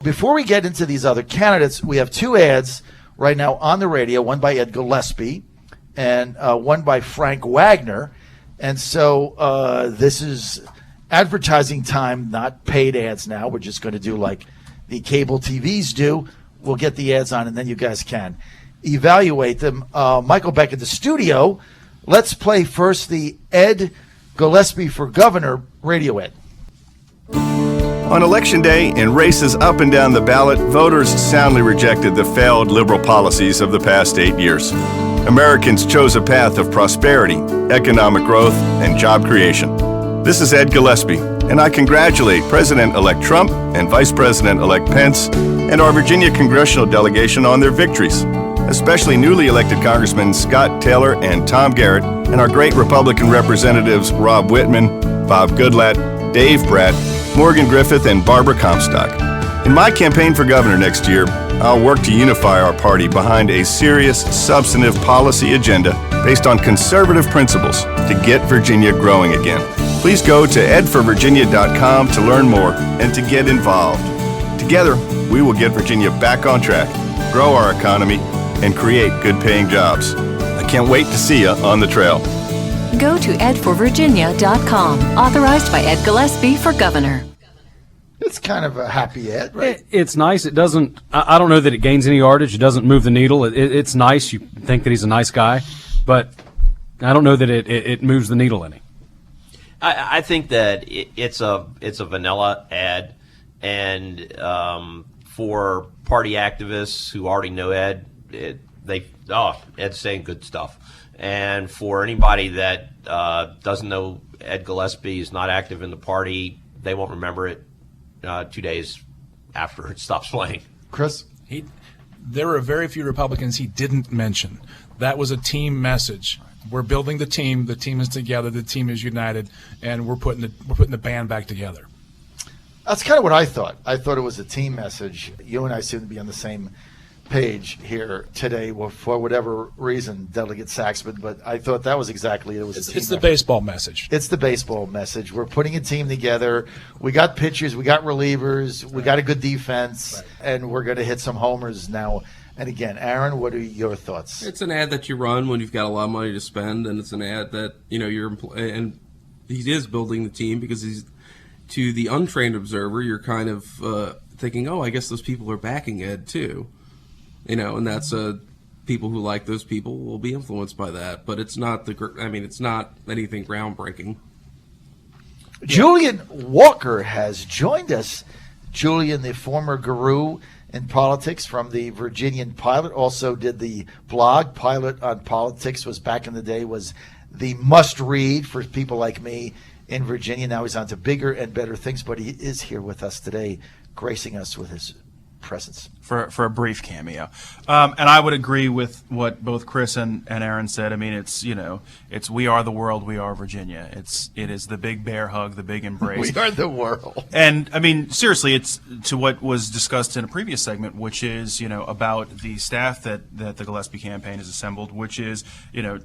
Before we get into these other candidates, we have two ads right now on the radio, one by Ed Gillespie and one by Frank Wagner. And so this is advertising time, not paid ads now. We're just going to do like the cable TVs do. We'll get the ads on, and then you guys can evaluate them. Michael back at the studio. Let's play first the Ed Gillespie for Governor radio ad. On Election Day, in races up and down the ballot, voters soundly rejected the failed liberal policies of the past 8 years. Americans chose a path of prosperity, economic growth, and job creation. This is Ed Gillespie, and I congratulate President-elect Trump and Vice President-elect Pence and our Virginia congressional delegation on their victories, especially newly elected Congressmen Scott Taylor and Tom Garrett, and our great Republican representatives Rob Whitman, Bob Goodlatte, Dave Pratt, Morgan Griffith, and Barbara Comstock. In my campaign for governor next year, I'll work to unify our party behind a serious, substantive policy agenda based on conservative principles to get Virginia growing again. Please go to edforvirginia.com to learn more and to get involved. Together, we will get Virginia back on track, grow our economy, and create good-paying jobs. I can't wait to see you on the trail. Go to edforvirginia.com. Authorized by Ed Gillespie for governor. It's kind of a happy ad, right? It's nice. It doesn't, I don't know that it gains any yardage. It doesn't move the needle. It's nice. You think that he's a nice guy, but I don't know that it moves the needle any. I think that it's a vanilla ad, and for party activists who already know Ed, Ed's saying good stuff. And for anybody that doesn't know Ed Gillespie, is not active in the party, they won't remember it 2 days after it stops playing. Chris? There are very few Republicans he didn't mention. That was a team message. We're building the team. The team is together. The team is united, and we're putting the band back together. That's kind of what I thought. I thought it was a team message. You and I seem to be on the same page here today for whatever reason, Delegate Saxman, but I thought that was exactly it. It's the baseball message. It's the baseball message. We're putting a team together. We got pitchers, we got relievers, we got a good defense, and we're going to hit some homers now. And again, Aaron, what are your thoughts? It's an ad that you run when you've got a lot of money to spend, and it's an ad that and he is building the team because he's, to the untrained observer, you're kind of thinking, oh, I guess those people are backing Ed too. And that's people who like those people will be influenced by that. But it's not it's not anything groundbreaking. Julian Walker has joined us. Julian, the former guru in politics from the Virginian Pilot, also did the blog. Pilot on Politics was back in the day, was the must-read for people like me in Virginia. Now he's on to bigger and better things, but he is here with us today, gracing us with his presence for a brief cameo. And I would agree with what both Chris and Aaron said. I mean, it's we are the world, we are Virginia. It is the big bear hug, the big embrace. We are the world. And I mean, seriously, it's to what was discussed in a previous segment, which is, about the staff that the Gillespie campaign has assembled, which is,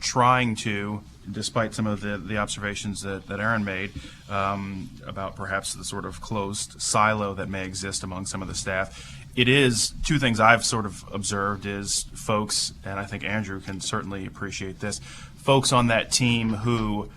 trying to, despite some of the observations that Aaron made about perhaps the sort of closed silo that may exist among some of the staff, it is two things I've sort of observed is folks, and I think Andrew can certainly appreciate this, folks on that team who,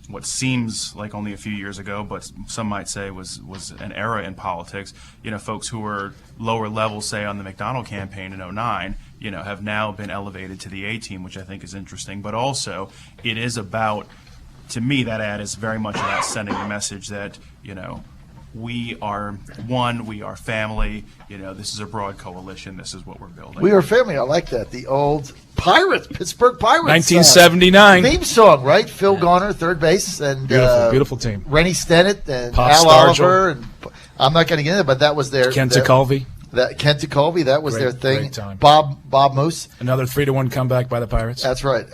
what seems like only a few years ago, but some might say was an era in politics, folks who were lower level, say, on the McDonald campaign in 2009, have now been elevated to the A team, which I think is interesting. But also, it is about, to me, that ad is very much about sending a message that, we are one, we are family, this is a broad coalition, this is what we're building. We are family, I like that. The old Pirates, Pittsburgh Pirates. 1979. Theme song, right? Phil Garner, third base. And beautiful team. Rennie Stennett and Pop Al Stargell. Oliver. And I'm not going to get into it, but that was their... Kent Tekulve. Kent Tekulve, that was their thing. Great time. Bob Moose. Another 3-1 comeback by the Pirates. That's right.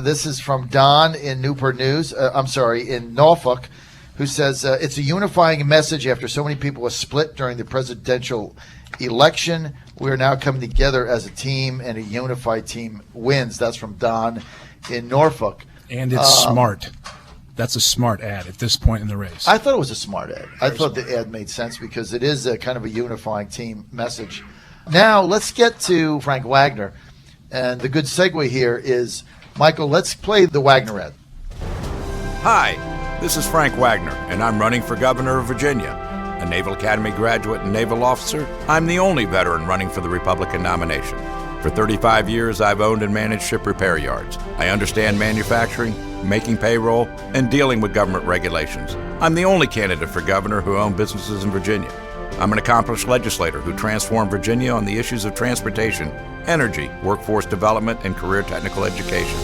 This is from Don in Newport News. In Norfolk, who says, it's a unifying message after so many people were split during the presidential election. We are now coming together as a team, and a unified team wins. That's from Don in Norfolk. And it's smart. That's a smart ad at this point in the race. I thought it was a smart ad. I thought the ad made sense because it is a kind of a unifying team message. Now, let's get to Frank Wagner. And the good segue here is, Michael, let's play the Wagner ad. Hi, this is Frank Wagner, and I'm running for governor of Virginia. A Naval Academy graduate and naval officer, I'm the only veteran running for the Republican nomination. For 35 years, I've owned and managed ship repair yards. I understand manufacturing, making payroll, and dealing with government regulations. I'm the only candidate for governor who owned businesses in Virginia. I'm an accomplished legislator who transformed Virginia on the issues of transportation, energy, workforce development, and career technical education.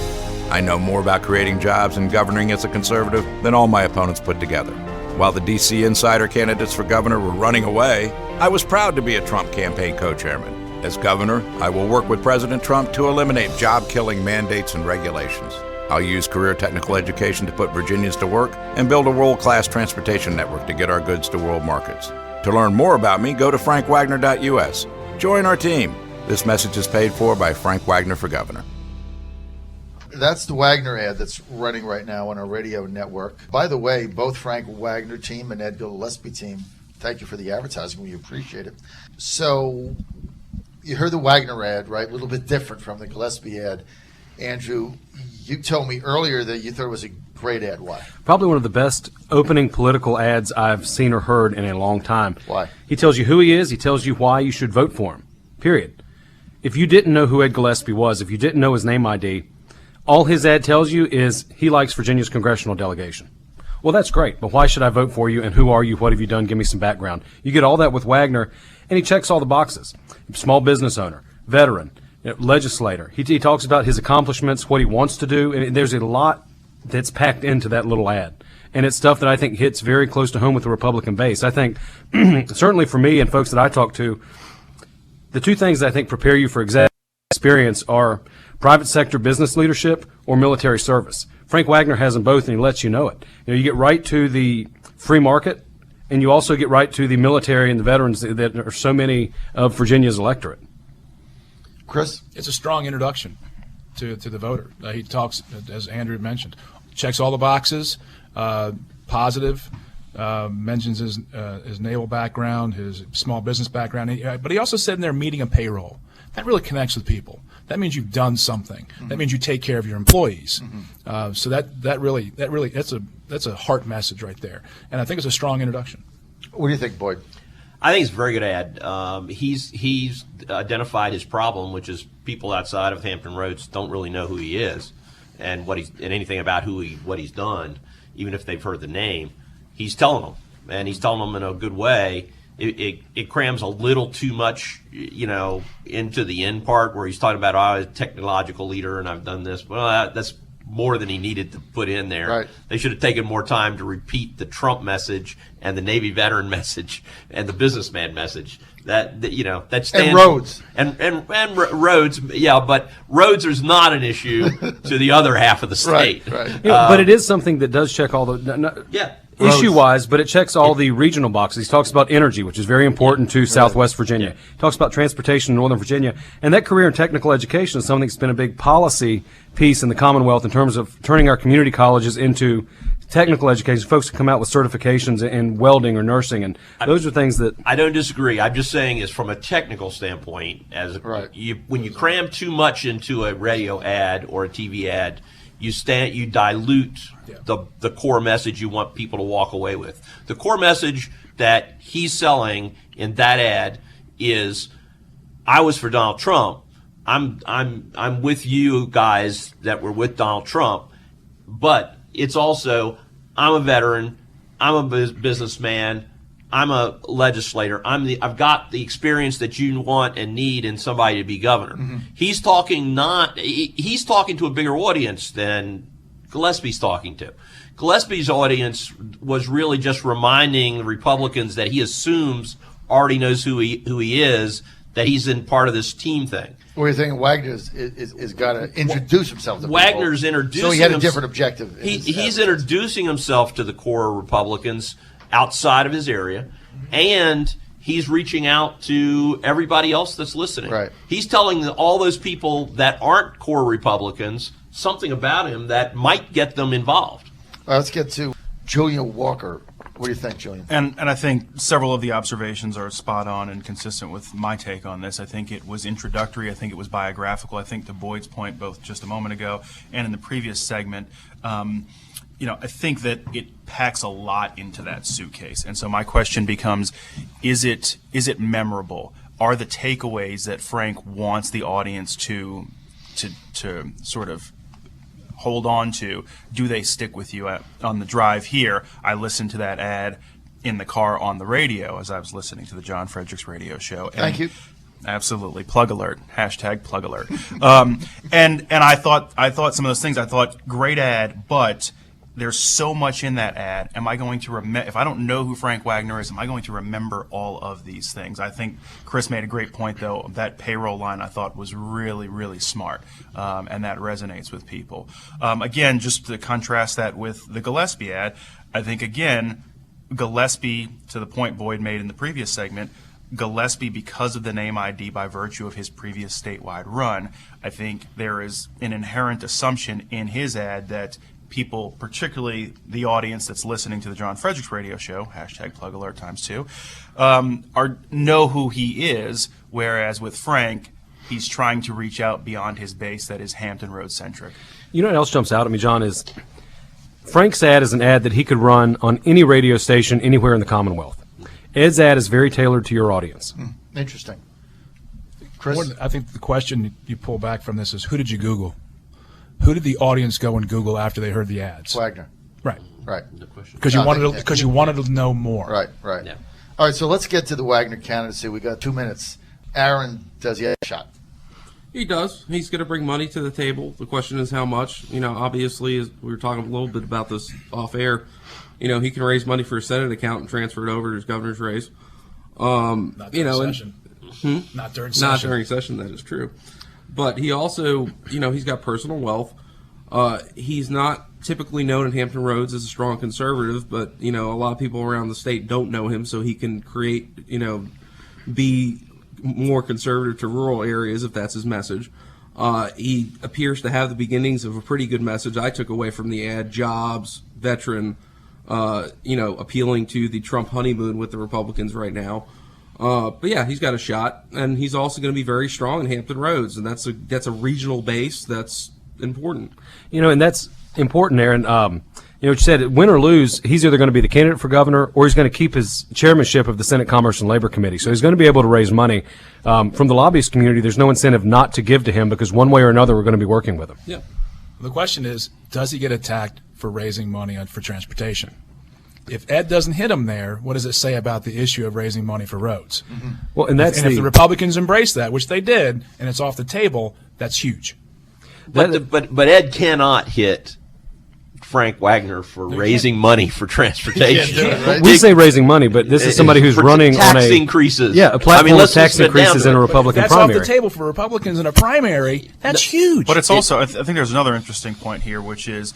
I know more about creating jobs and governing as a conservative than all my opponents put together. While the D.C. insider candidates for governor were running away, I was proud to be a Trump campaign co-chairman. As governor, I will work with President Trump to eliminate job-killing mandates and regulations. I'll use career technical education to put Virginians to work and build a world-class transportation network to get our goods to world markets. To learn more about me, go to frankwagner.us. Join our team. This message is paid for by Frank Wagner for Governor. That's the Wagner ad that's running right now on our radio network. By the way, both Frank Wagner team and Ed Gillespie team, thank you for the advertising. We appreciate it. So you heard the Wagner ad, right? A little bit different from the Gillespie ad. Andrew, you told me earlier that you thought it was a great ad. Why? Probably one of the best opening political ads I've seen or heard in a long time. Why? He tells you who he is. He tells you why you should vote for him, period. If you didn't know who Ed Gillespie was, if you didn't know his name ID, all his ad tells you is he likes Virginia's congressional delegation. Well, that's great, but why should I vote for you, and who are you, what have you done, give me some background. You get all that with Wagner, and he checks all the boxes. Small business owner, veteran, legislator. He talks about his accomplishments, what he wants to do, and there's a lot that's packed into that little ad. And it's stuff that I think hits very close to home with the Republican base. I think, certainly for me and folks that I talk to, the two things that I think prepare you for executive experience are private sector business leadership or military service. Frank Wagner has them both, and he lets you know it. You get right to the free market, and you also get right to the military and the veterans that are so many of Virginia's electorate. Chris? It's a strong introduction to the voter. He talks, as Andrew mentioned, checks all the boxes, positive, mentions his naval background, his small business background, but he also said in there meeting a payroll. That really connects with people. That means you've done something. Mm-hmm. That means you take care of your employees. Mm-hmm. So that's a heart message right there, and I think it's a strong introduction. What do you think, Boyd? I think it's a very good ad. He's identified his problem, which is people outside of Hampton Roads don't really know who he is and anything about what he's done, even if they've heard the name. He's telling them, and he's telling them in a good way. It crams a little too much, into the end part where he's talking about, I was a technological leader and I've done this. Well, that's more than he needed to put in there. Right. They should have taken more time to repeat the Trump message and the Navy veteran message and the businessman message. That stands, and roads and roads, yeah. But roads is not an issue to the other half of the state. Right. But it is something that does check all the issue-wise, but it checks all the regional boxes. He talks about energy, which is very important to Southwest Virginia. Yeah. He talks about transportation in Northern Virginia. And that career and technical education is something that's been a big policy piece in the Commonwealth in terms of turning our community colleges into technical education, folks who come out with certifications in welding or nursing. And those are things that... I don't disagree. I'm just saying is from a technical standpoint, when you cram too much into a radio ad or a TV ad, you dilute the core message you want people to walk away with. The core message that he's selling in that ad is, I was for Donald Trump. I'm with you guys that were with Donald Trump, but it's also, I'm a veteran, I'm a businessman, I'm a legislator. I've got the experience that you want and need in somebody to be governor. Mm-hmm. He's talking to a bigger audience than Gillespie's talking to. Gillespie's audience was really just reminding the Republicans that he assumes already knows who he is, that he's in part of this team thing. What do you think? Wagner is got to introduce himself to Wagner's people. introducing. So he had a different objective. He's introducing himself to the core Republicans outside of his area, and he's reaching out to everybody else that's listening. Right. He's telling all those people that aren't core Republicans something about him that might get them involved. right, let's get to Julian Walker. What do you think, Julian? And I think several of the observations are spot on and consistent with my take on this. I think it was introductory. I think it was biographical. I think to Boyd's point, both just a moment ago and in the previous segment, I think that it packs a lot into that suitcase. And so my question becomes, is it memorable? Are the takeaways that Frank wants the audience to sort of hold on to, do they stick with you on the drive here? I listened to that ad in the car on the radio as I was listening to the John Fredericks radio show. And Thank you. Absolutely. Plug alert. Hashtag plug alert. And I thought some of those things, I thought great ad, but there's so much in that ad. Am I going to remember, if I don't know who Frank Wagner is, am I going to remember all of these things? I think Chris made a great point, though. That payroll line I thought was really, really smart, and that resonates with people. Again, just to contrast that with the Gillespie ad, I think, again, Gillespie, to the point Boyd made in the previous segment, Gillespie, because of the name ID by virtue of his previous statewide run, I think there is an inherent assumption in his ad that people, particularly the audience that's listening to the John Fredericks radio show, hashtag plug alert ×2, know who he is, whereas with Frank, he's trying to reach out beyond his base that is Hampton Road centric. You know what else jumps out at me, John, is Frank's ad is an ad that he could run on any radio station anywhere in the Commonwealth. Ed's ad is very tailored to your audience. Interesting. Chris? I think the question you pull back from this is, who did you Google? Who did the audience go and Google after they heard the ads? Wagner. Right. Right. Because you wanted to know more. Right. Yeah. All right, so let's get to the Wagner candidacy. We got 2 minutes. Aaron, does he have a shot? He does. He's going to bring money to the table. The question is how much. Obviously, as we were talking a little bit about this off air, he can raise money for a Senate account and transfer it over to his governor's race. Not during session. Not during session. Not during session, that is true. But he also, he's got personal wealth. He's not typically known in Hampton Roads as a strong conservative, but, a lot of people around the state don't know him, so he can create, be more conservative to rural areas if that's his message. He appears to have the beginnings of a pretty good message I took away from the ad: jobs, veteran, appealing to the Trump honeymoon with the Republicans right now. But yeah, he's got a shot, and he's also going to be very strong in Hampton Roads, and that's a regional base that's important. And that's important, Aaron. You said win or lose, he's either going to be the candidate for governor or he's going to keep his chairmanship of the Senate Commerce and Labor Committee. So he's going to be able to raise money. From the lobbyist community, there's no incentive not to give to him because one way or another we're going to be working with him. Yeah. The question is, does he get attacked for raising money for transportation? If Ed doesn't hit him there, what does it say about the issue of raising money for roads? Mm-hmm. Well, and if the Republicans embrace that, which they did, and it's off the table, that's huge. But Ed cannot hit Frank Wagner for raising money for transportation. Right? We say raising money, but this is somebody who's running tax on increases. Yeah, a platform with tax increases in a Republican that's primary. Off the table for Republicans in a primary. That's huge. But it's also, I think there's another interesting point here, which is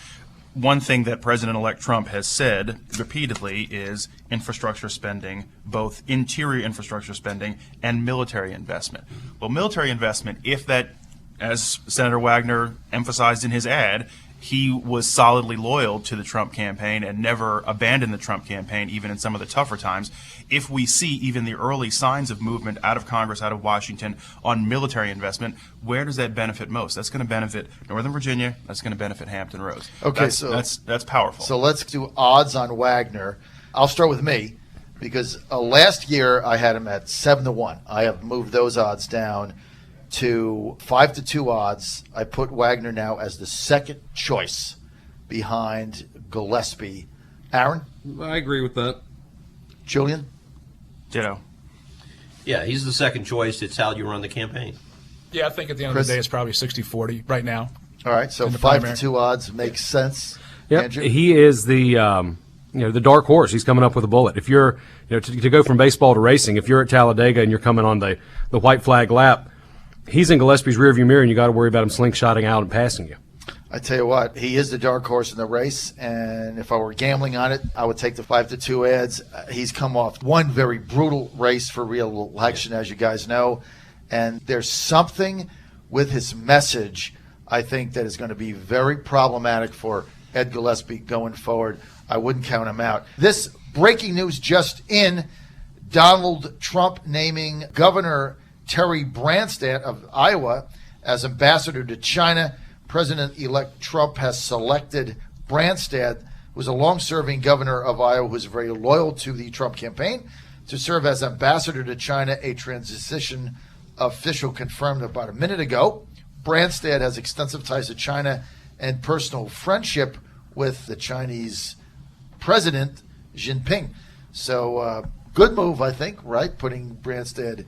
one thing that President-elect Trump has said repeatedly is infrastructure spending, both interior infrastructure spending and military investment. Well, military investment, if that, as Senator Wagner emphasized in his ad, he was solidly loyal to the Trump campaign and never abandoned the Trump campaign, even in some of the tougher times. If we see even the early signs of movement out of Congress, out of Washington on military investment, where does that benefit most? That's going to benefit Northern Virginia. That's going to benefit Hampton Roads. Okay, that's powerful. So let's do odds on Wagner. I'll start with me because last year I had him at 7-1. I have moved those odds down to 5-2 odds. I put Wagner now as the second choice behind Gillespie. Aaron? I agree with that. Julian? Ditto. Yeah, he's the second choice. It's how you run the campain. Yeah, I think at the end Chris? of the day it's probably 60-40 right now. All right, so 5-2 odds makes sense. Yep. Andrew? He is the the dark horse. He's coming up with a bullet. If you're to go from baseball to racing, if you're at Talladega and you're coming on the white flag lap, he's in Gillespie's rearview mirror, and you got to worry about him slingshotting out and passing you. I tell you what, he is the dark horse in the race, and if I were gambling on it, I would take the 5-2 ads. He's come off one very brutal race for re-election, as you guys know, and there's something with his message, I think, that is going to be very problematic for Ed Gillespie going forward. I wouldn't count him out. This breaking news just in, Donald Trump naming Governor Terry Branstad of Iowa as ambassador to China. President-elect Trump has selected Branstad, who's a long-serving governor of Iowa who's very loyal to the Trump campaign, to serve as ambassador to China, a transition official confirmed about a minute ago. Branstad has extensive ties to China and personal friendship with the Chinese President Xi Jinping. So good move, I think, right? Putting Branstad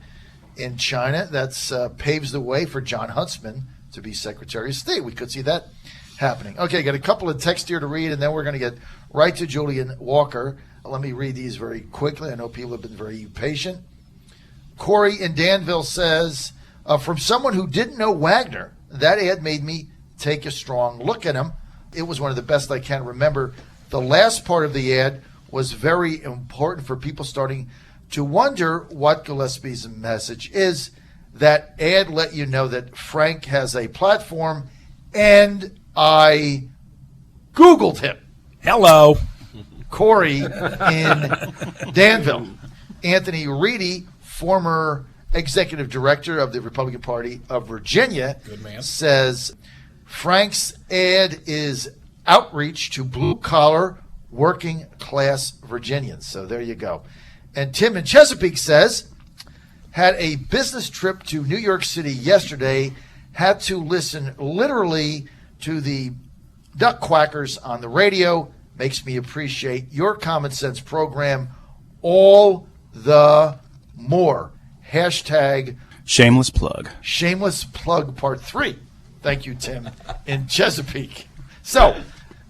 in China. That's paves the way for John Huntsman to be Secretary of State. We could see that happening. Okay, got a couple of texts here to read, and then we're going to get right to Julian Walker. Let me read these very quickly. I know people have been very patient. Corey in Danville says, from someone who didn't know Wagner, that ad made me take a strong look at him. It was one of the best I can remember. The last part of the ad was very important for people starting to wonder what Gillespie's message is. That ad let you know that Frank has a platform, and I Googled him. Hello. Corey in Danville. Anthony Reedy, former executive director of the Republican Party of Virginia, good man, says Frank's ad is outreach to blue-collar, working-class Virginians. So there you go. And Tim in Chesapeake says, had a business trip to New York City yesterday, had to listen literally to the duck quackers on the radio. Makes me appreciate your common sense program all the more. Hashtag shameless plug. Shameless plug part 3. Thank you, Tim, in Chesapeake. So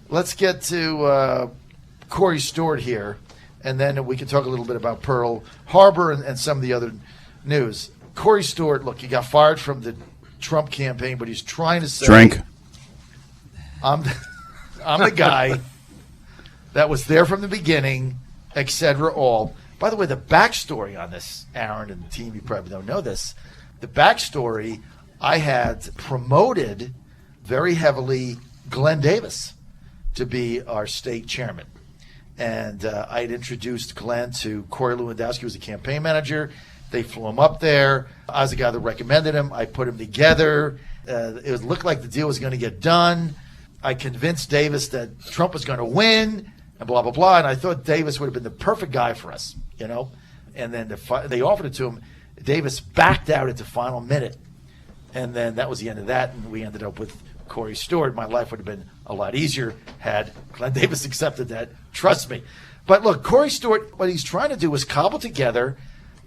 let's get to Corey Stewart here, and then we can talk a little bit about Pearl Harbor and some of the other news. Corey Stewart, look, he got fired from the Trump campaign, but he's trying to say, Drink. I'm the guy that was there from the beginning, etc. all. By the way, the backstory on this, Aaron and the team, you probably don't know this. The backstory, I had promoted very heavily Glenn Davis to be our state chairman. And I had introduced Glenn to Corey Lewandowski, who was the campaign manager. They flew him up there. I was the guy that recommended him. I put him together. It looked like the deal was going to get done. I convinced Davis that Trump was going to win and blah, blah, blah. And I thought Davis would have been the perfect guy for us, you know. And then they offered it to him. Davis backed out at the final minute. And then that was the end of that. And we ended up with Corey Stewart. My life would have been a lot easier had Glenn Davis accepted that. Trust me. But look, Corey Stewart, what he's trying to do is cobble together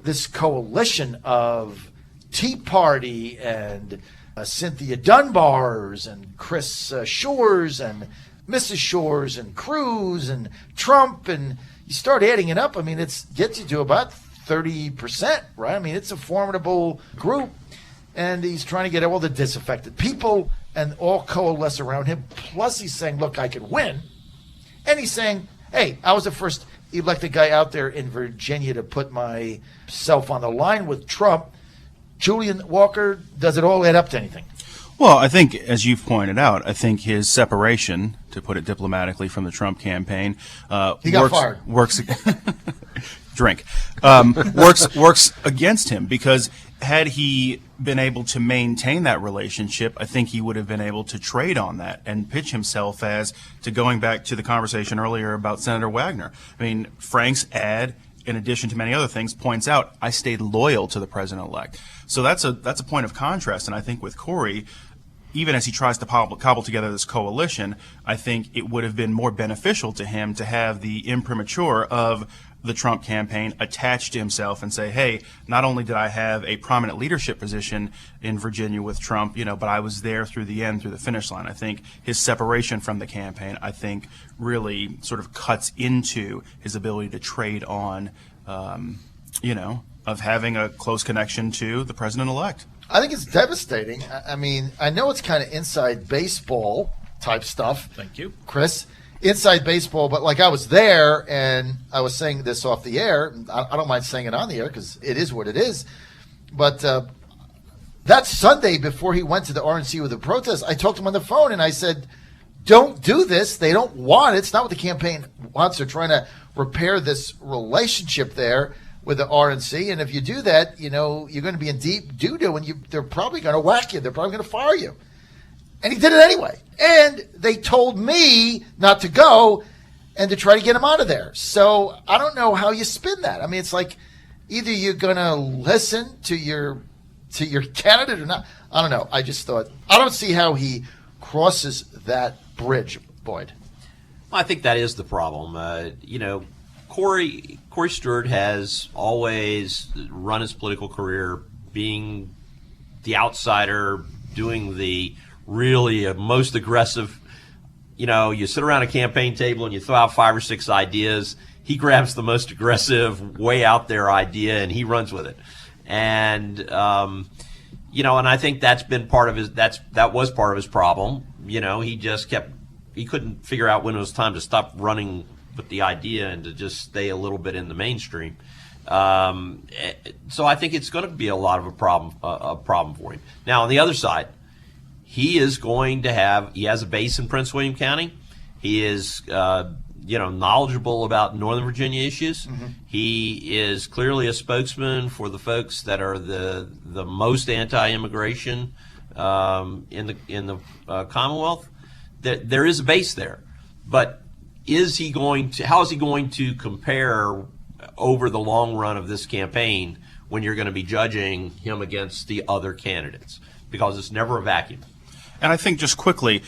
this coalition of Tea Party and Cynthia Dunbars and Chris Shores and Mrs. Shores and Cruz and Trump, and you start adding it up. I mean, it gets you to about 30%, right? I mean, it's a formidable group, and he's trying to get all the disaffected people and all coalesce around him. Plus, he's saying, look, I can win. And he's saying, hey, I was the first elected guy out there in Virginia to put myself on the line with Trump. Julian Walker, does it all add up to anything? Well, I think, as you've pointed out, I think his separation, to put it diplomatically, from the Trump campaign, he got fired. Works against him, because had he been able to maintain that relationship, I think he would have been able to trade on that and pitch himself as, to going back to the conversation earlier about Senator Wagner. I mean, Frank's ad, in addition to many other things, points out, I stayed loyal to the president-elect. So that's a point of contrast, and I think with Corey, even as he tries to cobble together this coalition, I think it would have been more beneficial to him to have the imprimatur of the Trump campaign attached to himself and say, hey, not only did I have a prominent leadership position in Virginia with Trump, but I was there through the end, through the finish line. I think his separation from the campaign, I think, really sort of cuts into his ability to trade on, of having a close connection to the president-elect. I think it's devastating. I mean, I know it's kind of inside baseball type stuff. Thank you, Chris. Inside baseball, but like I was there, and I was saying this off the air. I don't mind saying it on the air because it is what it is. But that Sunday before he went to the RNC with the protest, I talked to him on the phone, and I said, don't do this. They don't want it. It's not what the campaign wants. They're trying to repair this relationship there with the RNC. And if you do that, you're going to be in deep doo-doo, and they're probably going to whack you. They're probably going to fire you. And he did it anyway. And they told me not to go and to try to get him out of there. So I don't know how you spin that. I mean, it's like either you're going to listen to your candidate or not. I don't know. I just thought, I don't see how he crosses that bridge, Boyd. Well, I think that is the problem. Corey Stewart has always run his political career being the outsider, doing the really most aggressive. You sit around a campaign table and you throw out 5 or 6 ideas. He grabs the most aggressive, way out there idea and he runs with it. And and I think that's been part of his. That was part of his problem. He couldn't figure out when it was time to stop running with the idea and to just stay a little bit in the mainstream. So I think it's going to be a lot of a problem for him. Now on the other side, he has a base in Prince William County. He is knowledgeable about Northern Virginia issues. Mm-hmm. He is clearly a spokesman for the folks that are the most anti-immigration in the Commonwealth. There is a base there, but how is he going to compare over the long run of this campaign when you're going to be judging him against the other candidates? Because it's never a vacuum. And I think just quickly,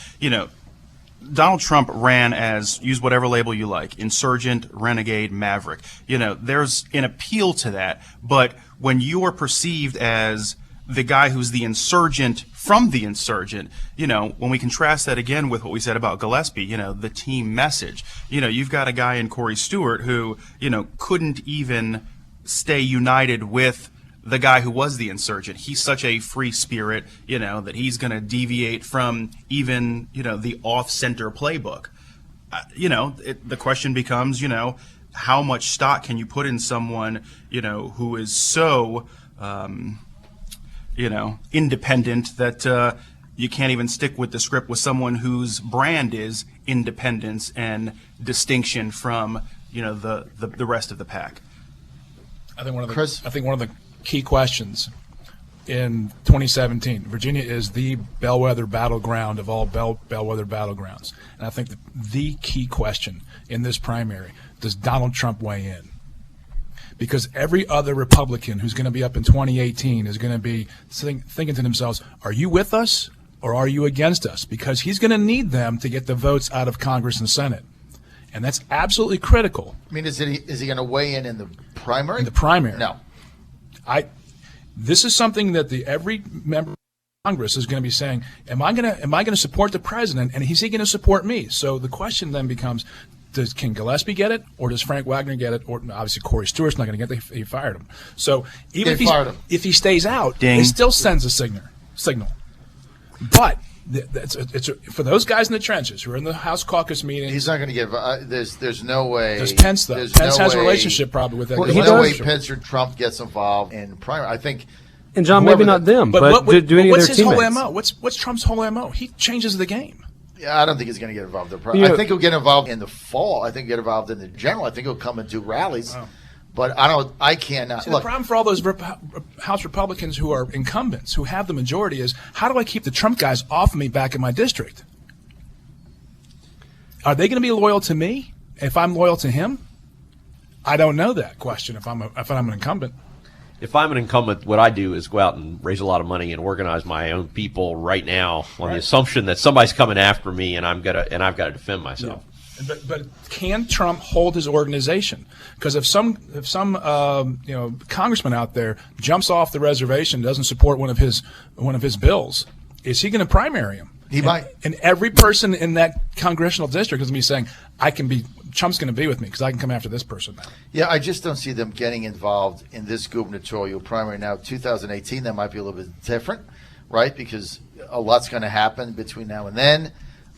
Donald Trump ran as, use whatever label you like, insurgent, renegade, maverick. There's an appeal to that. But when you are perceived as the guy who's the insurgent from the insurgent, when we contrast that again with what we said about Gillespie, the team message, you've got a guy in Corey Stewart who, couldn't even stay united with the guy who was the insurgent. He's such a free spirit, that he's going to deviate from even, the off-center playbook. The question becomes, how much stock can you put in someone, who is so, independent that you can't even stick with the script with someone whose brand is independence and distinction from, the rest of the pack. I think one of the key questions in 2017, Virginia is the bellwether battleground of all bellwether battlegrounds. And I think the key question in this primary, does Donald Trump weigh in? Because every other Republican who's going to be up in 2018 is going to be thinking to themselves, are you with us or are you against us? Because he's going to need them to get the votes out of Congress and Senate. And that's absolutely critical. I mean, is he going to weigh in the primary? In the primary. No. This is something that every member of Congress is going to be saying, am I going to support the president, and is he going to support me? So the question then becomes, can Gillespie get it, or does Frank Wagner get it? Or obviously Corey Stewart's not going to get it. He fired him. So even if he stays out, it still sends a signal. But it's for those guys in the trenches who are in the House caucus meeting. He's not going to give. There's no way. There's Pence though. Pence has a relationship probably with that. There's no way Pence or Trump gets involved in primary. I think. And John, maybe not them, but do any of their teammates. What's his whole MO? What's Trump's whole MO? He changes the game. Yeah, I don't think he's going to get involved in primary. I think he'll get involved in the fall. I think he'll get involved in the general. I think he'll come and do rallies. Wow. But I cannot. See, the problem for all those House Republicans who are incumbents, who have the majority, is how do I keep the Trump guys off of me back in my district? Are they going to be loyal to me if I'm loyal to him? I don't know that question if I'm an incumbent. If I'm an incumbent, what I do is go out and raise a lot of money and organize my own people right now on the assumption that somebody's coming after me and I've got to defend myself. No. But can Trump hold his organization? Because if some congressman out there jumps off the reservation, doesn't support one of his bills, is he going to primary him? He might. And every person in that congressional district is going to be saying, Trump's going to be with me because I can come after this person now. Yeah, I just don't see them getting involved in this gubernatorial primary. Now, 2018, that might be a little bit different, right? Because a lot's going to happen between now and then.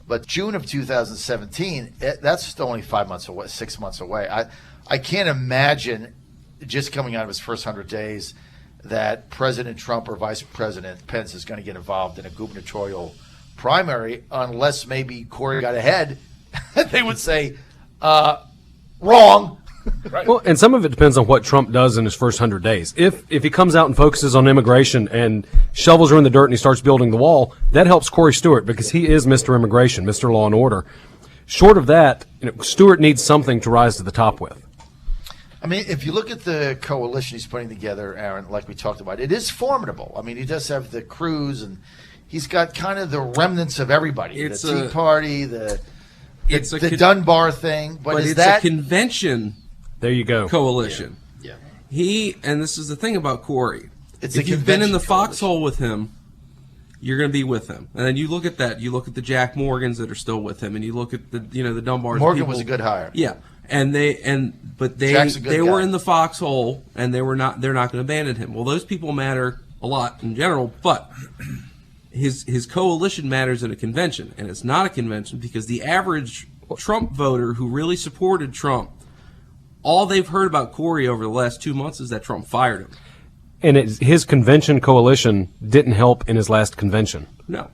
But June of 2017, that's only 5 months away, 6 months away. I can't imagine just coming out of his first 100 days that President Trump or Vice President Pence is going to get involved in a gubernatorial primary unless maybe Corey got ahead. They would say, wrong. Well, and some of it depends on what Trump does in his first 100 days. If he comes out and focuses on immigration and shovels her in the dirt and he starts building the wall, that helps Corey Stewart because he is Mr. Immigration, Mr. Law and Order. Short of that, Stewart needs something to rise to the top with. I mean, if you look at the coalition he's putting together, Aaron, like we talked about, it is formidable. I mean, he does have the Cruz, and he's got kind of the remnants of everybody. It's the Tea Party, the a Dunbar thing. But is it's that a convention There you go. coalition. Yeah. And this is the thing about Corey. It's if a you've been in the convention foxhole with him, you're going to be with him. And then you look at that. You look at the Jack Morgans that are still with him, and you look at the the Dunbars. Morgan people. was a good hire. Yeah, but they Jack's a good were guy. in the foxhole, and they're not going to abandon him. Well, those people matter a lot in general, but his coalition matters in a convention, and it's not a convention because the average Trump voter who really supported Trump, all they've heard about Corey over the last 2 months is that Trump fired him. And his convention coalition didn't help in his last convention. No,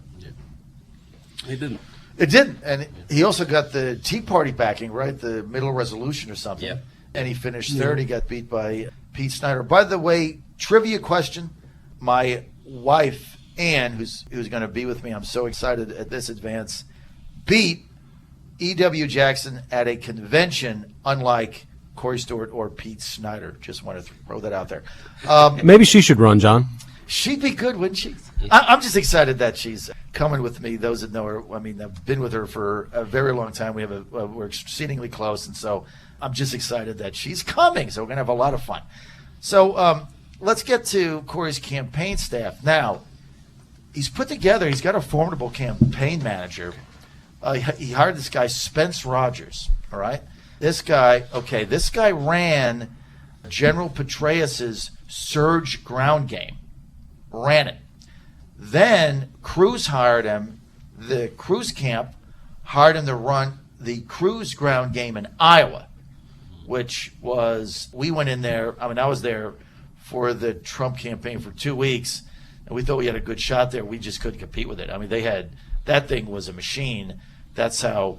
he didn't. It didn't. And he also got the Tea Party backing, right? The middle resolution or something. Yeah. And he finished third. He got beat by Pete Snyder. By the way, trivia question. My wife, Ann, who's going to be with me, I'm so excited at this advance, beat E.W. Jackson at a convention, unlike Corey Stewart or Pete Snyder. Just want to throw that out there. Maybe she should run, John. She'd be good, wouldn't she? I'm just excited that she's coming with me. Those that know her, I mean, I've been with her for a very long time. We're exceedingly close, and so I'm just excited that she's coming. So we're gonna have a lot of fun. So let's get to Corey's campaign staff now. He's put together. He's got a formidable campaign manager. He hired this guy, Spence Rogers. All right, this guy ran General Petraeus's surge ground game. Ran it. Then Cruz hired him. The Cruz camp hired him to run the Cruz ground game in Iowa, which was, we went in there. I mean, I was there for the Trump campaign for 2 weeks, and we thought we had a good shot there. We just couldn't compete with it. I mean, that thing was a machine. That's how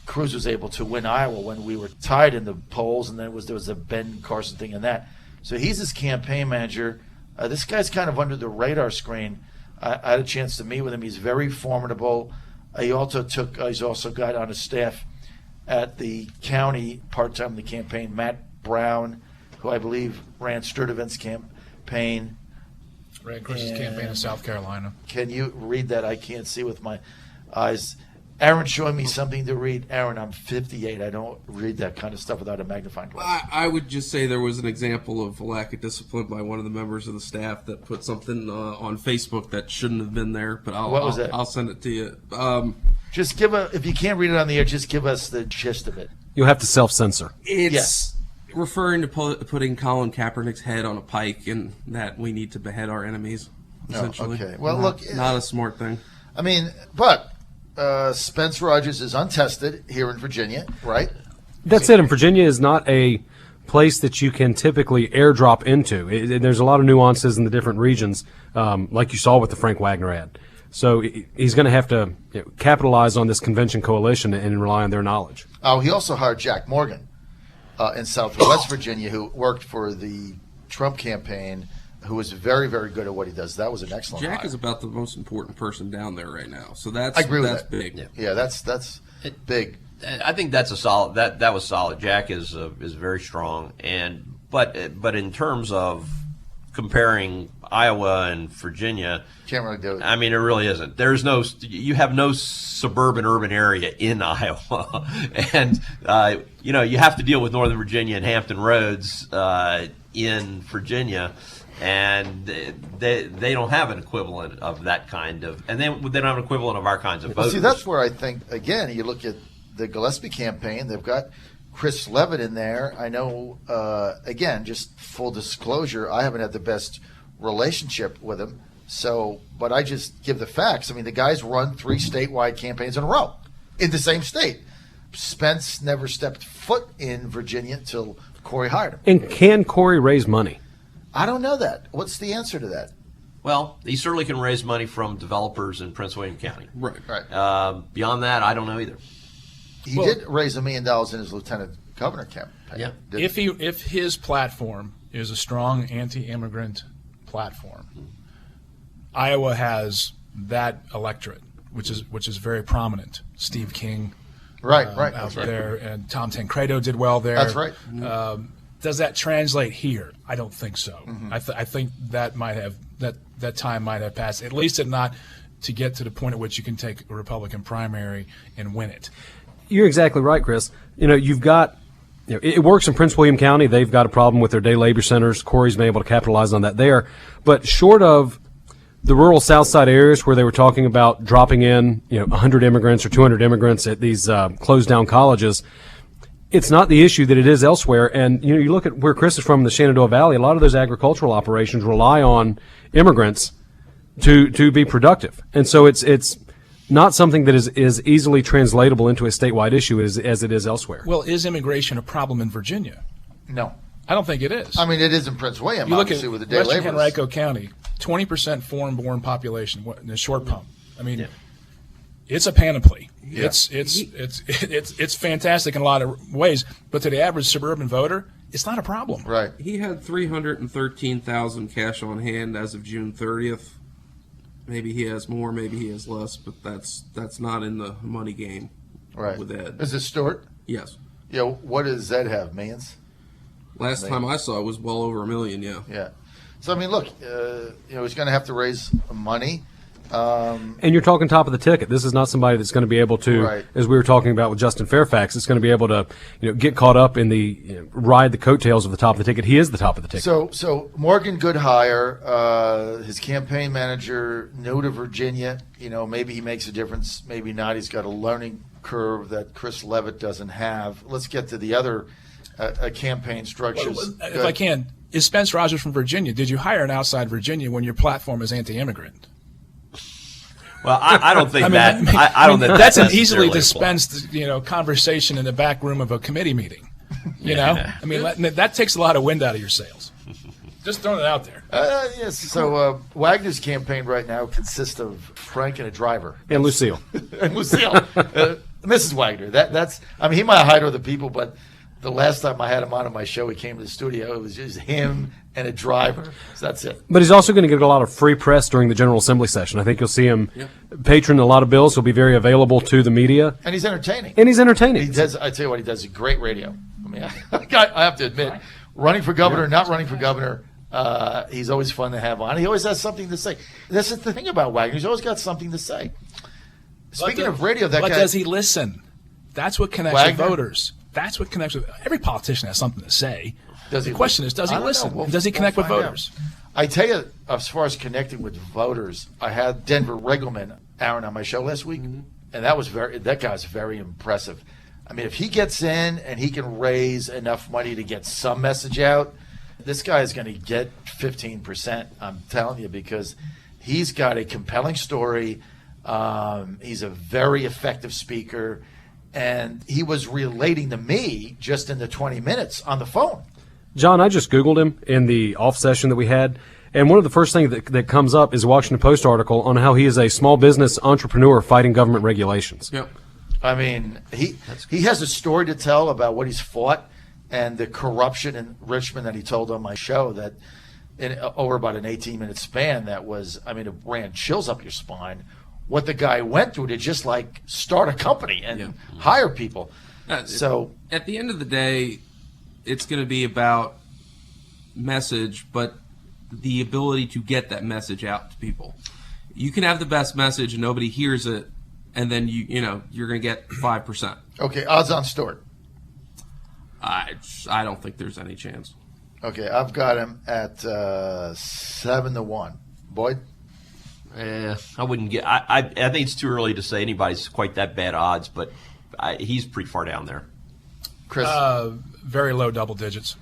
Cruz was able to win Iowa when we were tied in the polls, and then there was a Ben Carson thing in that. So he's his campaign manager. This guy's kind of under the radar screen. I had a chance to meet with him. He's very formidable. He's also got on his staff at the county part-time in the campaign, Matt Brown, who I believe ran Sturdivant's campaign. Ran Chris's campaign in South Carolina. Can you read that? I can't see with my eyes. Aaron showing me something to read. Aaron, I'm 58. I don't read that kind of stuff without a magnifying glass. I would just say there was an example of a lack of discipline by one of the members of the staff that put something on Facebook that shouldn't have been there. But What was that? I'll send it to you. Just if you can't read it on the air, just give us the gist of it. You'll have to self-censor. It's Yes. referring to putting Colin Kaepernick's head on a pike and that we need to behead our enemies. Essentially. okay. Well, Not- look, not a smart thing. I mean, but Spence Rogers is untested here in Virginia, right? That's it. And Virginia is not a place that you can typically airdrop into. There's a lot of nuances in the different regions, like you saw with the Frank Wagner ad. So he's going to have to capitalize on this convention coalition and rely on their knowledge. Oh, he also hired Jack Morgan in Southwest Virginia, who worked for the Trump campaign, who was very, very good at what he does. That was an excellent Jack hire. is about the most important person down there right now. So that's I agree with that's that. big. Yeah, that's big. I think that's a solid. That was solid. Jack is very strong, but in terms of comparing Iowa and Virginia, Can't really do it. I mean, it really isn't. You have no suburban urban area in Iowa, and you have to deal with Northern Virginia and Hampton Roads in Virginia. And they don't have an equivalent of that kind of, and they don't have an equivalent of our kinds of voters. See, that's where I think, again, you look at the Gillespie campaign, they've got Chris Levitt in there. I know, again, just full disclosure, I haven't had the best relationship with him. But I just give the facts. I mean, the guy's run 3 statewide campaigns in a row in the same state. Spence never stepped foot in Virginia until Corey hired him. And can Corey raise money? I don't know that. What's the answer to that? Well, he certainly can raise money from developers in Prince William County. Right. Right. Beyond that, I don't know either. He did raise $1 million in his lieutenant governor campaign. Yeah. If his platform is a strong anti-immigrant platform, Iowa has that electorate, which is very prominent. Steve King, Right. out there, and Tom Tancredo did well there. That's right. Does that translate here? I don't think so. I think that might have that time might have passed. At least it not to get to the point at which you can take a Republican primary and win it. You're exactly right, Chris. You've got, it works in Prince William County. They've got a problem with their day labor centers. Corey's been able to capitalize on that there. But short of the rural South Side areas where they were talking about dropping in, 100 immigrants or 200 immigrants at these closed down colleges, it's not the issue that it is elsewhere. And, you look at where Chris is from in the Shenandoah Valley, a lot of those agricultural operations rely on immigrants to be productive. And so it's not something that is easily translatable into a statewide issue as it is elsewhere. Well, is immigration a problem in Virginia? No. I don't think it is. I mean, it is in Prince William, You look at obviously, with the day Western laborers. Henrico County, 20% foreign-born population in the short pump. I mean, it's a panoply. Yeah. It's fantastic in a lot of ways, but to the average suburban voter, it's not a problem. Right. He had 313,000 cash on hand as of June 30th. Maybe he has more, maybe he has less, but that's not in the money game. Right. With Ed. Is it Stewart? Yes. Yeah. What does Ed have? Millions? Last time I saw it was well over $1 million. Yeah. Yeah. So I mean, look, he's going to have to raise money. And you're talking top of the ticket. This is not somebody that's going to be able to, Right. as we were talking about with Justin Fairfax, it's going to be able to, get caught up in the ride the coattails of the top of the ticket. He is the top of the ticket. So Morgan Goodhire, his campaign manager, new to Virginia. Maybe he makes a difference. Maybe not. He's got a learning curve that Chris Levitt doesn't have. Let's get to the other campaign structures. If I can, is Spence Rogers from Virginia? Did you hire an outside Virginia when your platform is anti-immigrant? Well, I don't think I don't think that's an easily necessarily dispensed, conversation in the back room of a committee meeting. I mean, that takes a lot of wind out of your sails. Just throwing it out there. Yes. So Wagner's campaign right now consists of Frank and a driver. And Lucille. And Lucille. Mrs. Wagner. That's. I mean, he might hide other people, but the last time I had him on my show, he came to the studio. It was just him and a driver. So that's it. But he's also going to get a lot of free press during the General Assembly session. I think you'll see him patron a lot of bills. He'll be very available to the media. And he's entertaining. He does. I tell you what, he does great radio. I mean, I have to admit, running for governor, not running for governor, he's always fun to have on. He always has something to say. That's the thing about Wagner. He's always got something to say. Speaking of radio, that but guy. does he listen? That's what connects Wagner? with voters. That's what connects with every politician has something to say. The question is, does he listen? Does he connect with voters? I tell you, as far as connecting with voters, I had Denver Riggleman, Aaron, on my show last week, and that guy's very impressive. I mean, if he gets in and he can raise enough money to get some message out, this guy is going to get 15%. I'm telling you, because he's got a compelling story. He's a very effective speaker. And he was relating to me just in the 20 minutes on the phone. John, I just Googled him in the off session that we had, and one of the first things that comes up is a Washington Post article on how he is a small business entrepreneur fighting government regulations. Yep. I mean, he has a story to tell about what he's fought and the corruption in Richmond that he told on my show that over about an 18-minute span that was, I mean, it ran chills up your spine. What the guy went through to just like start a company and hire people. So at the end of the day, it's going to be about message, but the ability to get that message out to people. You can have the best message and nobody hears it, and then you're going to get 5%. Okay, odds on Stewart. I don't think there's any chance. Okay, I've got him at 7-1. Boyd. I wouldn't get. I think it's too early to say anybody's quite that bad odds, but he's pretty far down there. Chris, very low double digits.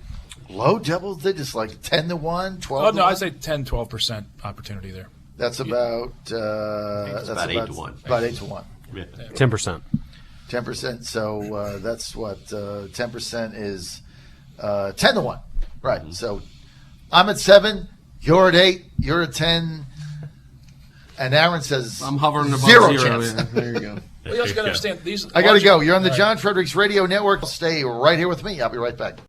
Low double digits, like 10-1, 12. Oh no, I'd say 10-12% opportunity there. That's about. That's about 8 to 1. About 8 to 1. 10%. 10%. So that's what 10% is. 10-1. Right. So I'm at 7. You're at 8. You're at 10. And Aaron says I'm hovering above zero zero. chance. Yeah, there you go. Well, you also got to understand these. I got to go. You're on the John Fredericks Radio Network. Stay right here with me. I'll be right back.